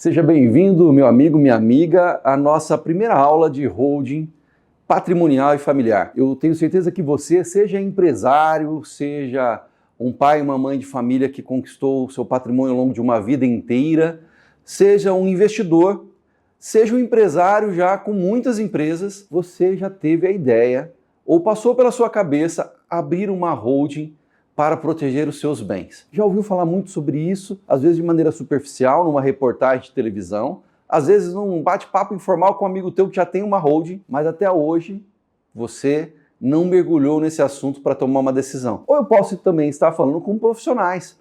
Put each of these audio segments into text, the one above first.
Seja bem-vindo, meu amigo, minha amiga, à nossa primeira aula de holding patrimonial e familiar. Eu tenho certeza que você, seja empresário, seja um pai e uma mãe de família que conquistou o seu patrimônio ao longo de uma vida inteira, seja um investidor, seja um empresário já com muitas empresas, você já teve a ideia ou passou pela sua cabeça abrir uma holding para proteger os seus bens. Já ouviu falar muito sobre isso, às vezes de maneira superficial, numa reportagem de televisão, às vezes num bate-papo informal com um amigo teu que já tem uma holding, mas até hoje você não mergulhou nesse assunto para tomar uma decisão. Ou eu posso também estar falando com profissionais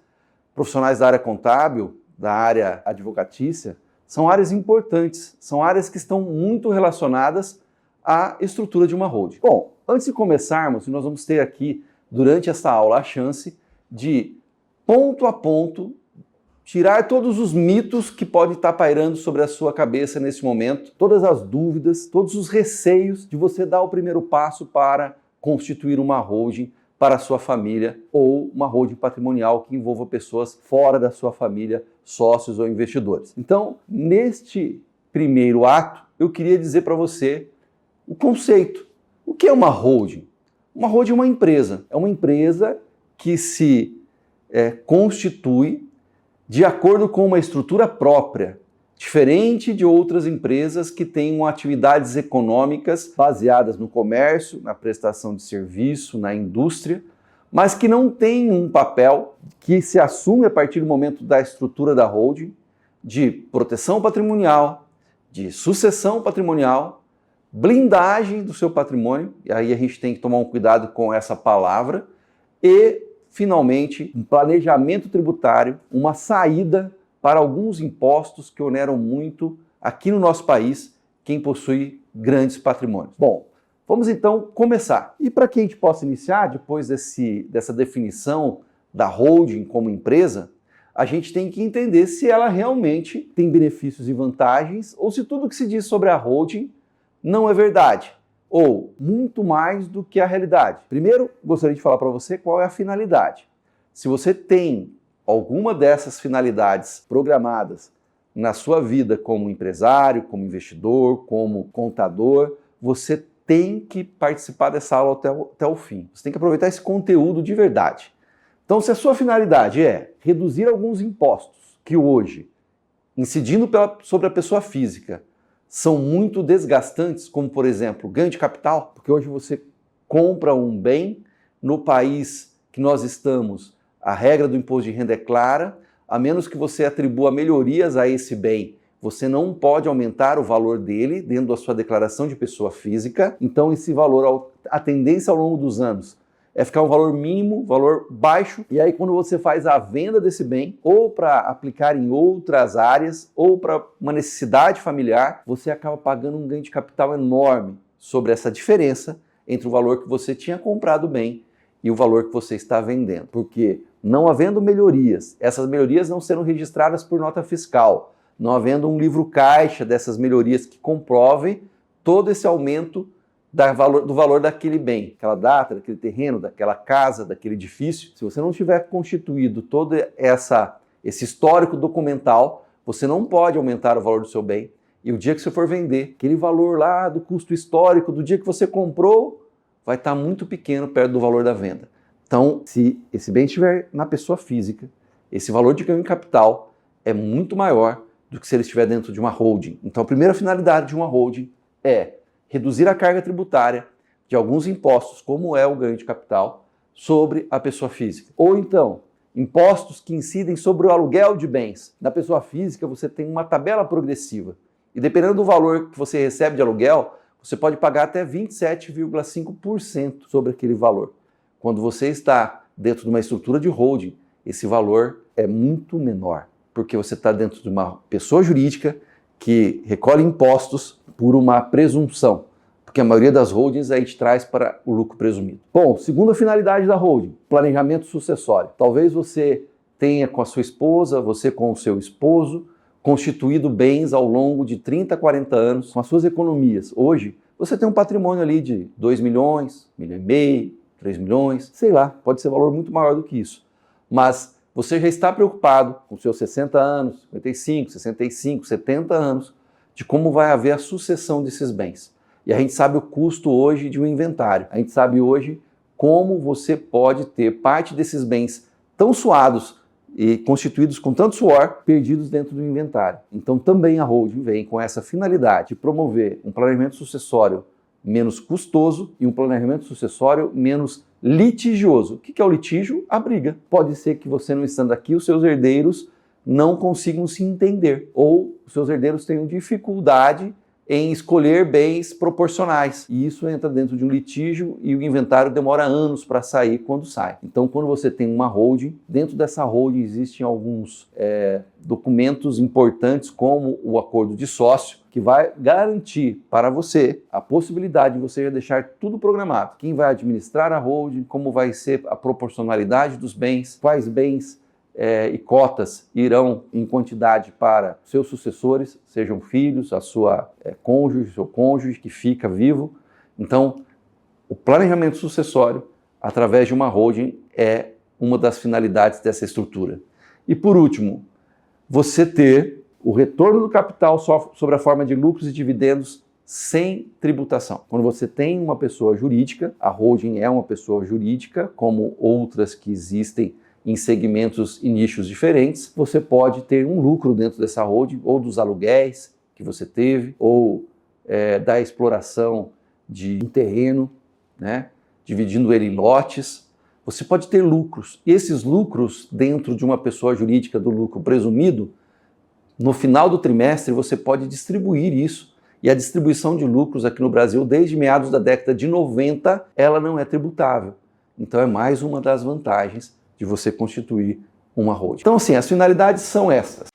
da área contábil, da área advocatícia, são áreas importantes, são áreas que estão muito relacionadas à estrutura de uma holding. Bom, antes de começarmos, nós vamos ter aqui durante esta aula a chance de, ponto a ponto, tirar todos os mitos que podem estar pairando sobre a sua cabeça nesse momento, todas as dúvidas, todos os receios de você dar o primeiro passo para constituir uma holding para a sua família ou uma holding patrimonial que envolva pessoas fora da sua família, sócios ou investidores. Então, neste primeiro ato, eu queria dizer para você o conceito. O que é uma holding? Uma holding é uma empresa que se constitui de acordo com uma estrutura própria, diferente de outras empresas que tenham atividades econômicas baseadas no comércio, na prestação de serviço, na indústria, mas que não tem um papel que se assume a partir do momento da estrutura da holding de proteção patrimonial, de sucessão patrimonial, blindagem do seu patrimônio, e aí a gente tem que tomar um cuidado com essa palavra, e, finalmente, um planejamento tributário, uma saída para alguns impostos que oneram muito aqui no nosso país quem possui grandes patrimônios. Bom, vamos então começar. E para que a gente possa iniciar, depois dessa definição da holding como empresa, a gente tem que entender se ela realmente tem benefícios e vantagens, ou se tudo que se diz sobre a holding não é verdade, ou muito mais do que a realidade. Primeiro, gostaria de falar para você qual é a finalidade. Se você tem alguma dessas finalidades programadas na sua vida como empresário, como investidor, como contador, você tem que participar dessa aula até o fim. Você tem que aproveitar esse conteúdo de verdade. Então, se a sua finalidade é reduzir alguns impostos que hoje, incidindo sobre a pessoa física, são muito desgastantes, como, por exemplo, ganho de capital, porque hoje você compra um bem, no país que nós estamos, a regra do imposto de renda é clara, a menos que você atribua melhorias a esse bem, você não pode aumentar o valor dele dentro da sua declaração de pessoa física, então esse valor, a tendência ao longo dos anos, é ficar um valor mínimo, valor baixo, e aí quando você faz a venda desse bem, ou para aplicar em outras áreas, ou para uma necessidade familiar, você acaba pagando um ganho de capital enorme sobre essa diferença entre o valor que você tinha comprado o bem e o valor que você está vendendo. Porque não havendo melhorias, essas melhorias não serão registradas por nota fiscal, não havendo um livro caixa dessas melhorias que comprove todo esse aumento do valor daquele bem, aquela data, daquele terreno, daquela casa, daquele edifício. Se você não tiver constituído todo esse histórico documental, você não pode aumentar o valor do seu bem. E o dia que você for vender, aquele valor lá do custo histórico do dia que você comprou vai estar muito pequeno perto do valor da venda. Então, se esse bem estiver na pessoa física, esse valor de ganho em capital é muito maior do que se ele estiver dentro de uma holding. Então, a primeira finalidade de uma holding é reduzir a carga tributária de alguns impostos, como é o ganho de capital, sobre a pessoa física. Ou então, impostos que incidem sobre o aluguel de bens. Na pessoa física, você tem uma tabela progressiva. E dependendo do valor que você recebe de aluguel, você pode pagar até 27,5% sobre aquele valor. Quando você está dentro de uma estrutura de holding, esse valor é muito menor, porque você está dentro de uma pessoa jurídica que recolhe impostos por uma presunção, porque a maioria das holdings a gente traz para o lucro presumido. Bom, segunda finalidade da holding, planejamento sucessório. Talvez você tenha com a sua esposa, você com o seu esposo, constituído bens ao longo de 30, 40 anos com as suas economias. Hoje, você tem um patrimônio ali de 2 milhões, 1,5 milhão, 3 milhões, sei lá, pode ser valor muito maior do que isso. Mas você já está preocupado com seus 60 anos, 55, 65, 70 anos, de como vai haver a sucessão desses bens. E a gente sabe o custo hoje de um inventário. A gente sabe hoje como você pode ter parte desses bens tão suados e constituídos com tanto suor, perdidos dentro do inventário. Então também a holding vem com essa finalidade de promover um planejamento sucessório menos custoso e um planejamento sucessório menos litigioso. O que é o litígio? A briga. Pode ser que você não estando aqui, os seus herdeiros não consigam se entender, ou os seus herdeiros tenham dificuldade em escolher bens proporcionais. E isso entra dentro de um litígio e o inventário demora anos para sair quando sai. Então, quando você tem uma holding, dentro dessa holding existem alguns documentos importantes, como o acordo de sócio, que vai garantir para você a possibilidade de você já deixar tudo programado. Quem vai administrar a holding, como vai ser a proporcionalidade dos bens, quais bens e cotas irão em quantidade para seus sucessores, sejam filhos, a sua cônjuge, seu cônjuge que fica vivo. Então, o planejamento sucessório, através de uma holding, é uma das finalidades dessa estrutura. E por último, você ter o retorno do capital sobre a forma de lucros e dividendos sem tributação. Quando você tem uma pessoa jurídica, a holding é uma pessoa jurídica, como outras que existem em segmentos e nichos diferentes, você pode ter um lucro dentro dessa holding, ou dos aluguéis que você teve, ou da exploração de um terreno, né, dividindo ele em lotes. Você pode ter lucros. E esses lucros, dentro de uma pessoa jurídica do lucro presumido, no final do trimestre você pode distribuir isso. E a distribuição de lucros aqui no Brasil, desde meados da década de 90, ela não é tributável. Então é mais uma das vantagens de você constituir uma holding. Então, assim, as finalidades são essas.